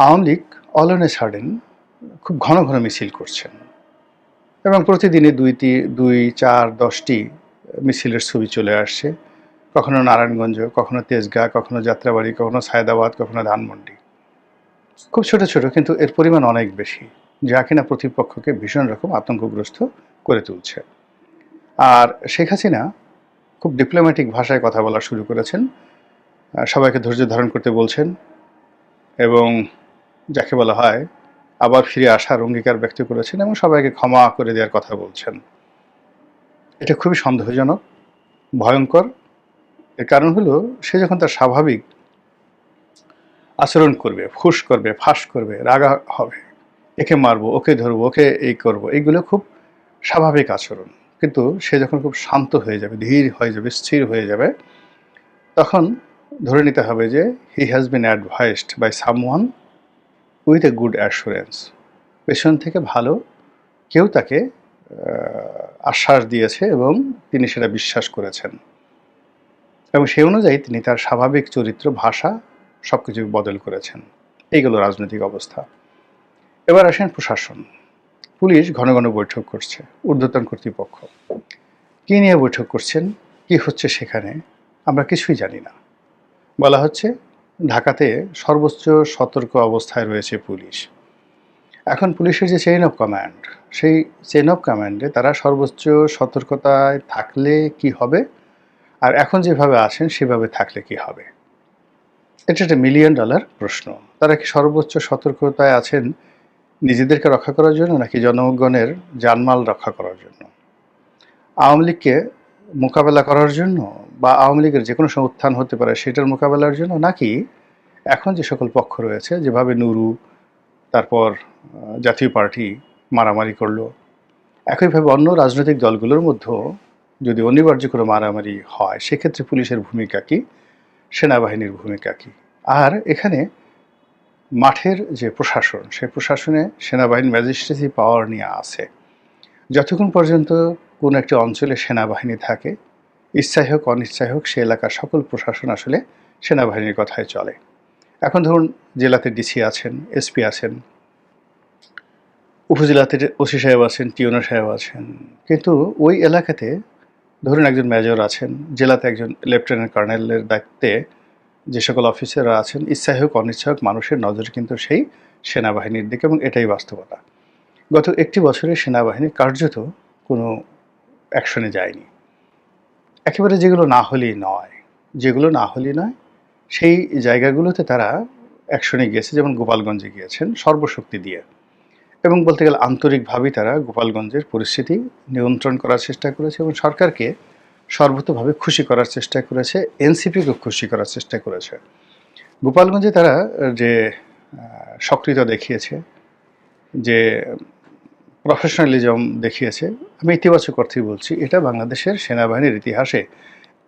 Awami League all on a sudden খুব ঘন ঘন মিছিল করছেন এবং প্রতিদিনই ২, ৪, ১০টি মিছিলের ছবি চলে আসছে। কখনো নারায়ণগঞ্জ, কখনো তেজগাঁ, কখনো যাত্রাবাড়ি, কখনো সায়েদাবাদ, কখনো ধানমন্ডি। খুব ছোট ছোট, কিন্তু এর পরিমাণ অনেক বেশি, যা কিনা প্রতিপক্ষকে ভীষণ রকম আতঙ্কগ্রস্ত করে তুলছে। আর শেখ হাসিনা খুব ডিপ্লোম্যাটিক ভাষায় কথা বলা শুরু করেছেন, সবাইকে ধৈর্য ধারণ করতে বলছেন এবং যাকে বলা হয় আবার ফিরে আসার অঙ্গীকার ব্যক্ত করেছেন এবং সবাইকে ক্ষমা করে দেওয়ার কথা বলছেন। এটা খুবই সন্দেহজনক, ভয়ঙ্কর। এর কারণ হলো, সে যখন তার স্বাভাবিক আচরণ করবে, ফুস করবে, ফাঁস করবে, রাগা হবে, একে মারবো, ওকে ধরবো, ওকে এই করবো, এইগুলো খুব স্বাভাবিক আচরণ। কিন্তু সে যখন খুব শান্ত হয়ে যাবে, ধীর হয়ে যাবে, স্থির হয়ে যাবে, তখন ধরে নিতে হবে যে he has been advised by someone with a good assurance. পেছন থেকে ভালো কেউ তাকে আশ্বাস দিয়েছে এবং তিনি সেটা বিশ্বাস করেছেন এবং সেই অনুযায়ী তিনি তার স্বাভাবিক চরিত্র, ভাষা সবকিছু বদল করেছেন। এইগুলো রাজনৈতিক অবস্থা। এবার আসেন প্রশাসন। পুলিশ ঘন ঘন বৈঠক করছে, ঊর্ধ্বতন কর্তৃপক্ষ কী নিয়ে বৈঠক করছেন, কি হচ্ছে সেখানে আমরা কিছুই জানি না। বলা হচ্ছে ঢাকাতে সর্বোচ্চ সতর্ক অবস্থায় রয়েছে পুলিশ। এখন পুলিশের যে চেইন অফ কমান্ড, সেই চেইন অফ কমান্ডে তারা সর্বোচ্চ সতর্কতায় থাকলে কি হবে, আর এখন যেভাবে আছেন সেভাবে থাকলে কি হবে, এটা একটা $1 মিলিয়ন প্রশ্ন। তারা কি সর্বোচ্চ সতর্কতায় আছেন নিজেদেরকে রক্ষা করার জন্য, নাকি জনগণের জানমাল রক্ষা করার জন্য, আওয়ামী লীগকে মোকাবেলা করার জন্য, বা আওয়ামী লীগের যে কোনো সময় উত্থান হতে পারে সেটার মোকাবেলার জন্য, নাকি এখন যে সকল পক্ষ রয়েছে, যেভাবে নুরু, তারপর জাতীয় পার্টি মারামারি করলো, একইভাবে অন্য রাজনৈতিক দলগুলোর মধ্যেও যদি অনিবার্য কোনো মারামারি হয়, সেক্ষেত্রে পুলিশের ভূমিকা কী, সেনাবাহিনীর ভূমিকা কী। আর এখানে মাঠের যে প্রশাসন, সেই প্রশাসনে সেনাবাহিনী ম্যাজিস্ট্রেসি পাওয়ার নিয়ে আছে। যতক্ষণ পর্যন্ত কোনো একটি অঞ্চলে সেনাবাহিনী থাকে, ইচ্ছাই হোক অনিচ্ছাই হোক, সে এলাকার সকল প্রশাসন আসলে সেনাবাহিনীর কথায় চলে। এখন ধরুন জেলাতে ডিসি আছেন, এসপি আছেন, উপজেলাতে ওসি সাহেব আছেন, টিওনো সাহেব আছেন, কিন্তু ওই এলাকাতে ধরুন একজন মেজর আছেন, জেলাতে একজন লেফটেন্যান্ট কর্নেলের দায়িত্বে যে সকল অফিসাররা আছেন, ইচ্ছাই হোক অনিচ্ছা হোক মানুষের নজর কিন্তু সেই সেনাবাহিনীর দিকে, এবং এটাই বাস্তবতা। গত একটি বছরে সেনাবাহিনী কার্যত কোনো অ্যাকশনে যায়নি। একেবারে যেগুলো না হলেই নয়, সেই জায়গাগুলোতে তারা অ্যাকশনে গিয়েছে, যেমন গোপালগঞ্জে গিয়েছেন সর্বশক্তি দিয়ে, এবং বলতে গেলে আন্তরিকভাবেই তারা গোপালগঞ্জের পরিস্থিতি নিয়ন্ত্রণ করার চেষ্টা করেছে এবং সরকারকে সর্বতোভাবে খুশি করার চেষ্টা করেছে, এনসিপিকে খুশি করার চেষ্টা করেছে। গোপালগঞ্জে তারা যে সক্রিয়তা দেখিয়েছে, যে প্রফেশনালিজম দেখিয়েছে, আমি ইতিবাচক অর্থেই বলছি, এটা বাংলাদেশের সেনাবাহিনীর ইতিহাসে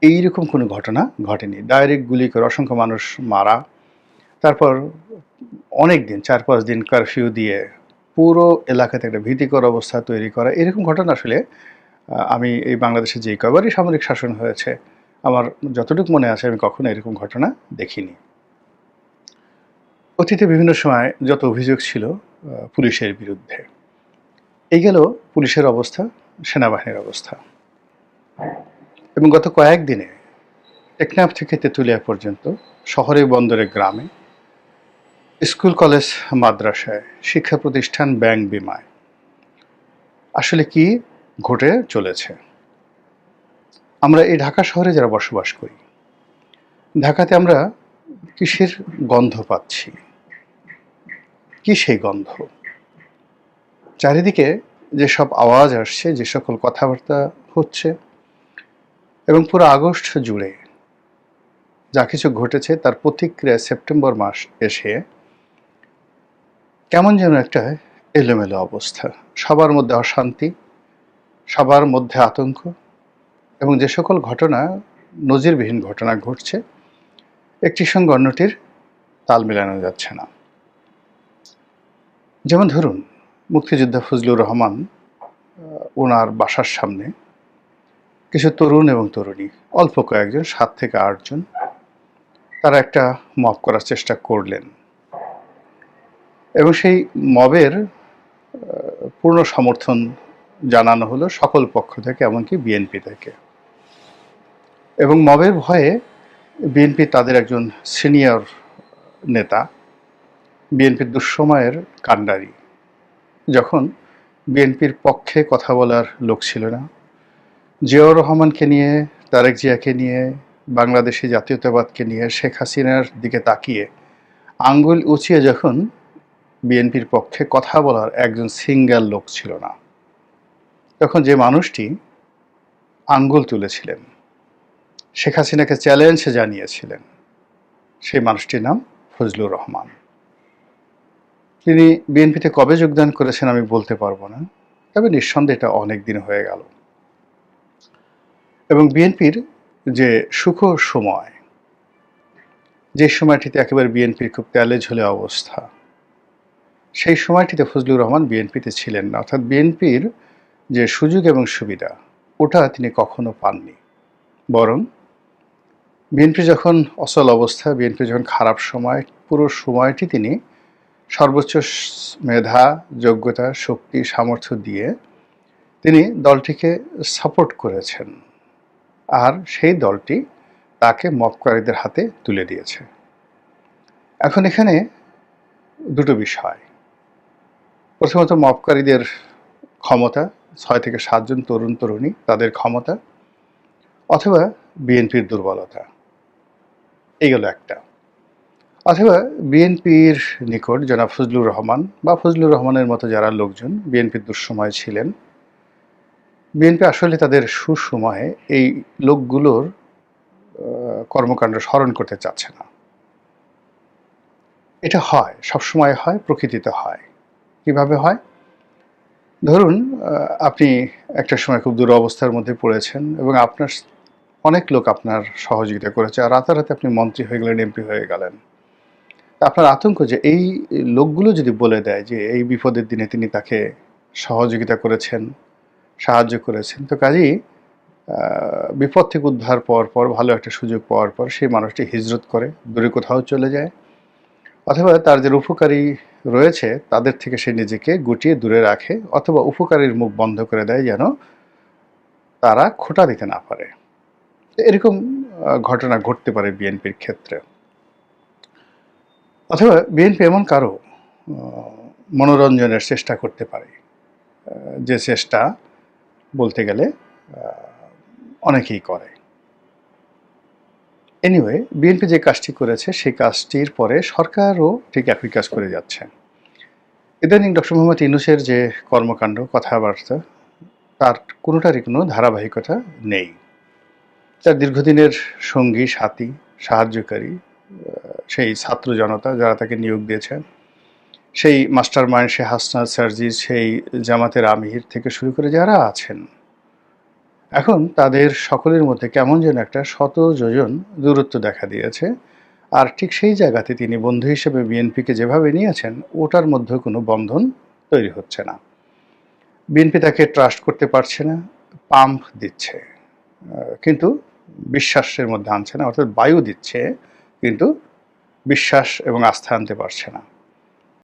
এইরকম কোনো ঘটনা ঘটেনি। ডাইরেক্ট গুলি করে অসংখ্য মানুষ মারা, তারপর অনেক দিন, 4-5 দিন কারফিউ দিয়ে পুরো এলাকাতে একটা ভীতিকর অবস্থা তৈরি করা, এরকম ঘটনা আসলে আমি এই বাংলাদেশে যেই কবারই সামরিক শাসন হয়েছে, আমার যতটুকু মনে আছে, আমি কখনো এরকম ঘটনা দেখিনি। অতীতে বিভিন্ন সময় যত অভিযোগ ছিল পুলিশের বিরুদ্ধে, এই গেল পুলিশের অবস্থা, সেনাবাহিনীর অবস্থা। এবং গত কয়েকদিনে টেকনাফ থেকে তেঁতুলিয়া পর্যন্ত, শহরে বন্দরে গ্রামে, স্কুল কলেজ মাদ্রাসায়, শিক্ষা প্রতিষ্ঠান, ব্যাংক, বিমায় আসলে কি ঘটে চলেছে। আমরা এই ঢাকা শহরে যারা বসবাস করি, ঢাকাতে আমরা কিসের গন্ধ পাচ্ছি, কি সেই গন্ধ? চারিদিকে যেসব আওয়াজ আসছে, যে সকল কথাবার্তা হচ্ছে, এবং পুরো আগস্ট জুড়ে যা কিছু ঘটেছে, তার প্রতিক্রিয়া সেপ্টেম্বর মাস এসে কেমন যেন একটা এলোমেলো অবস্থা, সবার মধ্যে অশান্তি, সবার মধ্যে আতঙ্ক, এবং যে সকল ঘটনা, নজিরবিহীন ঘটনা ঘটছে, একটির সঙ্গে অন্যটির তাল মেলানো যাচ্ছে না। যেমন ধরুন মুক্তিযোদ্ধা ফজলুর রহমান, ওনার বাসার সামনে কিছু তরুণ এবং তরুণী, অল্প কয়েকজন, 7 থেকে 8 জন, তারা একটা মব করার চেষ্টা করলেন। এবং সেই মবের পূর্ণ সমর্থন জানানো হলো সকল পক্ষ থেকে, এমনকি বিএনপি থেকে। এবং মবের ভয়ে বিএনপি তাদের একজন সিনিয়র নেতা, বিএনপির দুঃসময়ের কাণ্ডারি, যখন বিএনপির পক্ষে কথা বলার লোক ছিল না, জিয়াউর রহমানকে নিয়ে, তারেক জিয়াকে নিয়ে, বাংলাদেশি জাতীয়তাবাদকে নিয়ে, শেখ হাসিনার দিকে তাকিয়ে আঙ্গুল উঁচিয়ে যখন বিএনপির পক্ষে কথা বলার একজন সিঙ্গেল লোক ছিল না, তখন যে মানুষটি আঙ্গুল তুলেছিলেন, শেখ হাসিনাকে চ্যালেঞ্জ জানিয়েছিলেন, সেই মানুষটির নাম ফজলুর রহমান। তিনি বিএনপিতে কবে যোগদান করেছেন আমি বলতে পারবো না, তবে নিঃসন্দেহে এটা অনেক দিন হয়ে গেল। এবং বিএনপির যে সুখ সময়, যে সময়টিতে একেবারে বিএনপির খুব তেলে ঝোলে অবস্থা, সেই সময়টিতে ফজলুর রহমান বিএনপিতে ছিলেন না। অর্থাৎ বিএনপির যে সুযোগ এবং সুবিধা, ওটা তিনি কখনো পাননি। বরং বিএনপি যখন অচল অবস্থা, বিএনপি যখন খারাপ সময়, পুরো সময়টি তিনি সর্বোচ্চ মেধা, যোগ্যতা, শক্তি, সামর্থ্য দিয়ে তিনি দলটিকে সাপোর্ট করেছেন। আর সেই দলটি তাকে মবকারীদের হাতে তুলে দিয়েছে। এখন এখানে দুটো বিষয়। প্রথমত মবকারীদের ক্ষমতা, 6 থেকে 7 জন তরুণ তরুণী, তাদের ক্ষমতা, অথবা বিএনপির দুর্বলতা, এই গেল একটা। অথবা বিএনপির নিকট জনাব ফজলুর রহমান বা ফজলুর রহমানের মতো যারা লোকজন বিএনপির দুঃসময় ছিলেন, বিএনপি আসলে তাদের সুসময়ে এই লোকগুলোর কর্মকাণ্ড স্মরণ করতে চাচ্ছে না। এটা হয়, সবসময় হয়, প্রকৃতিতে হয়। কিভাবে হয়? ধরুন আপনি একটা সময় খুব দুরবস্থার মধ্যে পড়েছেন এবং আপনার অনেক লোক আপনার সহযোগিতা করেছে, আর রাতারাতি আপনি মন্ত্রী হয়ে গেলেন, এমপি হয়ে গেলেন। আপনার আতঙ্ক যে এই লোকগুলো যদি বলে দেয় যে এই বিপদের দিনে তিনি তাকে সহযোগিতা করেছেন, সাহায্য করেছেন, তো কাজেই বিপদ থেকে উদ্ধার পাওয়ার পর, ভালো একটা সুযোগ পাওয়ার পর সেই মানুষটি হিজরত করে, দূরে কোথাও চলে যায়, অথবা তার যে উপকারী রয়েছে তাদের থেকে সে নিজেকে গুটিয়ে দূরে রাখে, অথবা উপকারীর মুখ বন্ধ করে দেয় যেন তারা খোঁটা দিতে না পারে। এরকম ঘটনা ঘটতে পারে বিএনপির ক্ষেত্রে। অথবা বিএনপি এমন কারো মনোরঞ্জনের চেষ্টা করতে পারে, যে চেষ্টা বলতে গেলে অনেকেই করে। এনিওয়ে, বিএনপি যে কাজটি করেছে সেই কাজটির পরে সরকারও ঠিক একই কাজ করে যাচ্ছে। ইদানিং ডক্টর মোহাম্মদ ইউনূসের যে কর্মকাণ্ড, কথাবার্তা, তার কোনোটারই কোনো ধারাবাহিকতা নেই। তার দীর্ঘদিনের সঙ্গী, সাথী, সাহায্যকারী, সেই ছাত্র জনতা যারা তাকে নিয়োগ দিয়েছেন, সেই মাস্টার মাইন্ড, সেই হাসনাত সার্জিস, সেই জামাতের আমির থেকে শুরু করে যারা আছেন, এখন তাদের সকলের মধ্যে কেমন যেন একটা শত যোজন দূরত্ব দেখা দিয়েছে। আর ঠিক সেই জায়গাতে তিনি বন্ধু হিসেবে বিএনপিকে যেভাবে নিয়েছেন, ওটার মধ্যে কোনো বন্ধন তৈরি হচ্ছে না। বিএনপি তাকে ট্রাস্ট করতে পারছে না, পাম্প দিচ্ছে কিন্তু বিশ্বাসের মধ্যে আনছে না, অর্থাৎ বায়ু দিচ্ছে কিন্তু বিশ্বাস এবং আস্থা আনতে পারছে না।